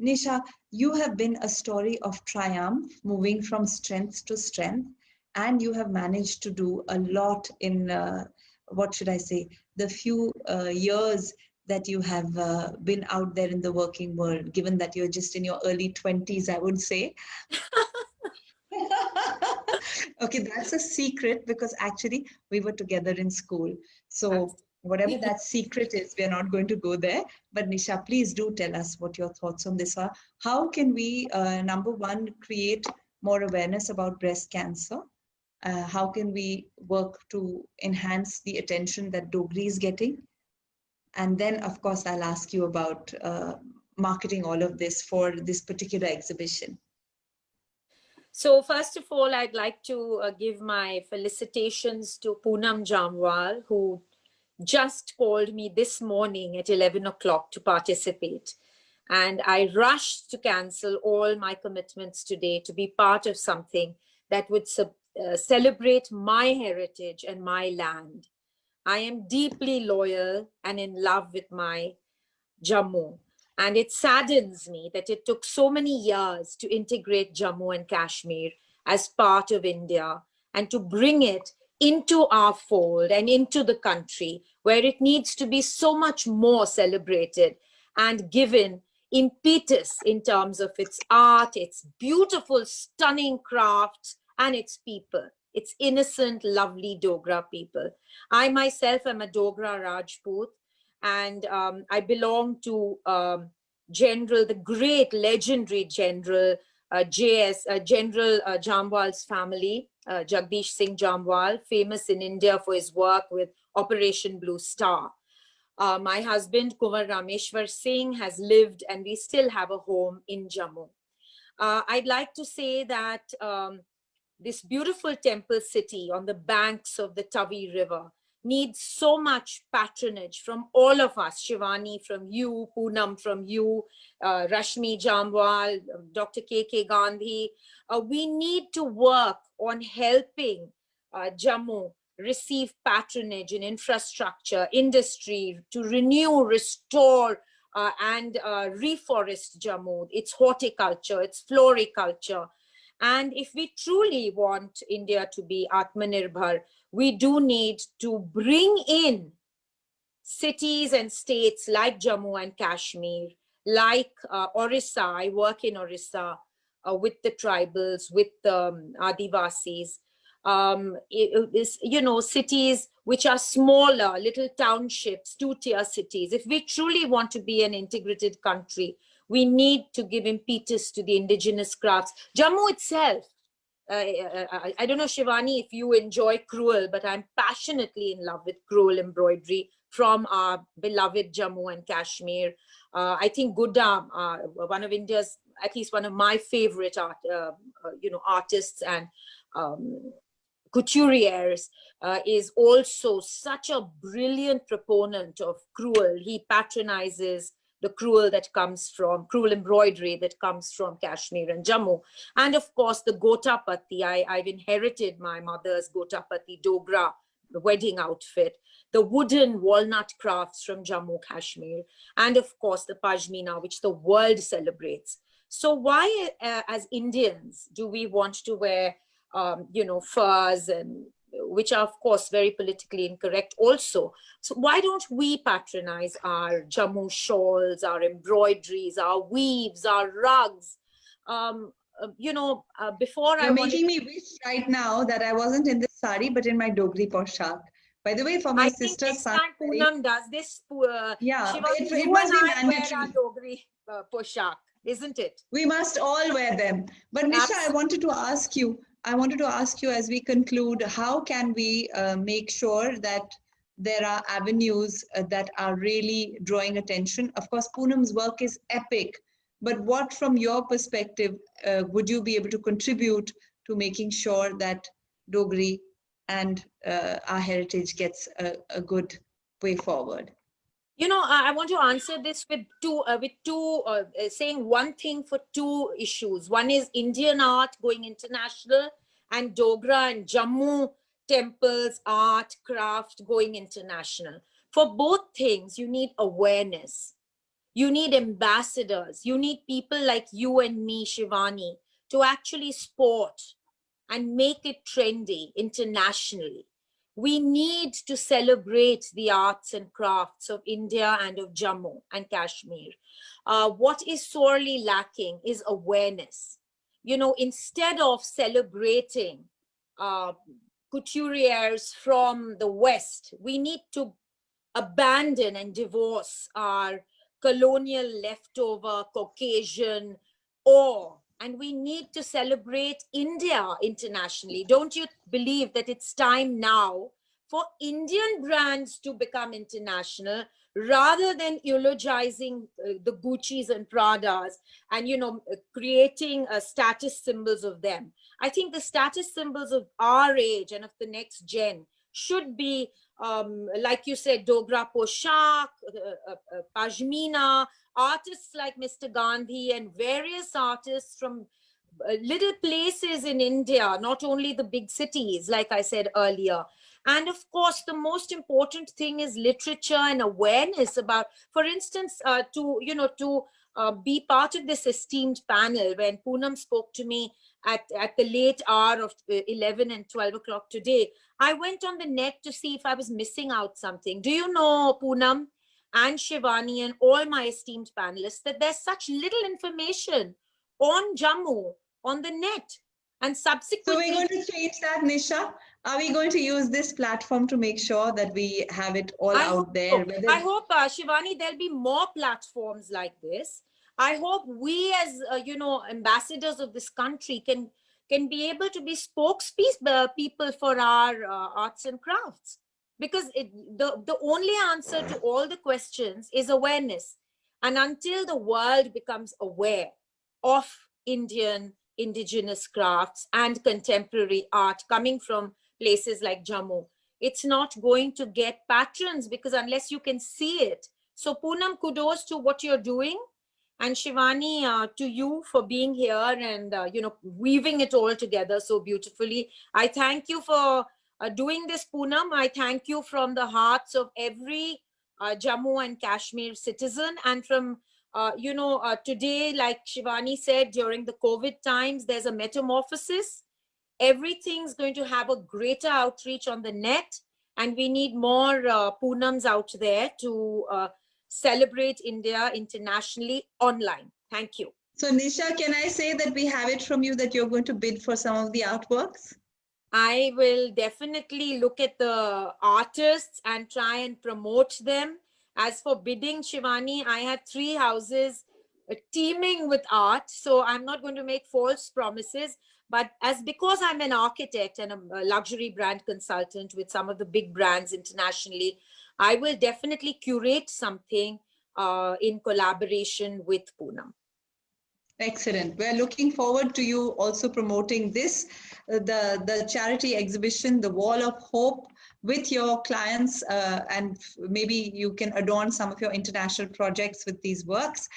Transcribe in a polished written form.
Nisha, you have been a story of triumph, moving from strength to strength, and you have managed to do a lot in, what should I say, the few years that you have been out there in the working world, given that you're just in your early 20s, I would say. Okay, that's a secret because actually we were together in school. So whatever that secret is, we're not going to go there. But Nisha, please do tell us what your thoughts on this are. How can we, number one, create more awareness about breast cancer? How can we work to enhance the attention that Dogri is getting? And then, of course, I'll ask you about marketing all of this for this particular exhibition. So first of all, I'd like to give my felicitations to Poonam Jamwal, who just called me this morning at 11 o'clock to participate. And I rushed to cancel all my commitments today to be part of something that would celebrate my heritage and my land. I am deeply loyal and in love with my Jammu. And it saddens me that it took so many years to integrate Jammu and Kashmir as part of India and to bring it into our fold and into the country where it needs to be so much more celebrated and given impetus in terms of its art, its beautiful, stunning crafts, and its people, its innocent, lovely Dogra people. I myself am a Dogra Rajput, and I belong to the great legendary General General Jamwal's family, Jagdish Singh Jamwal, famous in India for his work with Operation Blue Star. My husband, Kumar Rameshwar Singh, has lived and we still have a home in Jammu. I'd like to say that this beautiful temple city on the banks of the Tavi River needs so much patronage from all of us, Shivani from you, Poonam from you, Rashmi Jamwal, Dr. K.K. Gandhi. We need to work on helping Jammu receive patronage in infrastructure, industry, to renew, restore, and reforest Jammu, its horticulture, its floriculture. And if we truly want India to be Atmanirbhar, we do need to bring in cities and states like Jammu and Kashmir, like Orissa. I work in Orissa with the tribals, with the Adivasis. Cities which are smaller, little townships, two-tier cities. If we truly want to be an integrated country, we need to give impetus to the indigenous crafts. Jammu itself, I don't know, Shivani, if you enjoy crewel, but I'm passionately in love with crewel embroidery from our beloved Jammu and Kashmir. I think Guddam, one of India's, at least one of my favorite artists and couturiers, is also such a brilliant proponent of crewel. He patronizes the crewel embroidery that comes from Kashmir and Jammu. And of course, the Gotapati. I've inherited my mother's Gotapati Dogra, the wedding outfit, the wooden walnut crafts from Jammu, Kashmir, and of course, the Pashmina, which the world celebrates. So why, as Indians, do we want to wear furs, and which are, of course, very politically incorrect also? So why don't we patronize our Jammu shawls, our embroideries, our weaves, our rugs? Before You're making me wish right now that I wasn't in this sari, but in my Dogri poshak. By the way, for my sister's son, Poonam does this. Yeah, Shiva, it must be mandatory. Wear our Dogri poshak, isn't it? We must all wear them. But Nisha, Absolutely. I wanted to ask you as we conclude, how can we make sure that there are avenues that are really drawing attention? Of course, Poonam's work is epic, but what from your perspective would you be able to contribute to making sure that Dogri and our heritage gets a good way forward. You know, I want to answer this with saying one thing for two issues. One is Indian art going international, and Dogra and Jammu temples, art, craft going international. For both things, you need awareness. You need ambassadors. You need people like you and me, Shivani, to actually support and make it trendy internationally. We need to celebrate the arts and crafts of India and of Jammu and Kashmir. What is sorely lacking is awareness. You know, instead of celebrating couturiers from the West, we need to abandon and divorce our colonial leftover Caucasian awe, and we need to celebrate India internationally. Don't you believe that it's time now for Indian brands to become international rather than eulogizing the Gucci's and Pradas and, you know, creating status symbols of them? I think the status symbols of our age and of the next gen should be like you said, Dogra Poshak, Pashmina, artists like Mr. Gandhi and various artists from little places in India, not only the big cities, like I said earlier. And of course, the most important thing is literature and awareness about, for instance, to be part of this esteemed panel. When Poonam spoke to me at the late hour of 11 and 12 o'clock today, I went on the net to see if I was missing out something. Do you know, Poonam and Shivani and all my esteemed panelists, that there's such little information on Jammu on the net? And subsequently, so we're going to change that, Nisha. Are we going to use this platform to make sure that we have it all out there? So. I hope, Shivani, there'll be more platforms like this. I hope we as, ambassadors of this country can be able to be spokespeople for our arts and crafts. Because the only answer to all the questions is awareness. And until the world becomes aware of indigenous crafts and contemporary art coming from places like Jammu, it's not going to get patrons, because unless you can see it. So Poonam, kudos to what you're doing. And Shivani, to you for being here and, weaving it all together so beautifully. I thank you for doing this, Poonam. I thank you from the hearts of every Jammu and Kashmir citizen. And from, today, like Shivani said, during the COVID times, there's a metamorphosis. Everything's going to have a greater outreach on the net. And we need more Poonams out there to celebrate India internationally online. Thank you. So Nisha, can I say that we have it from you that you're going to bid for some of the artworks? I will definitely look at the artists and try and promote them. As for bidding, Shivani, I have 3 houses teeming with art, so I'm not going to make false promises. But because I'm an architect and a luxury brand consultant with some of the big brands internationally, I will definitely curate something in collaboration with Poonam. Excellent. We're looking forward to you also promoting this, the charity exhibition, the Wall of Hope, with your clients, and maybe you can adorn some of your international projects with these works.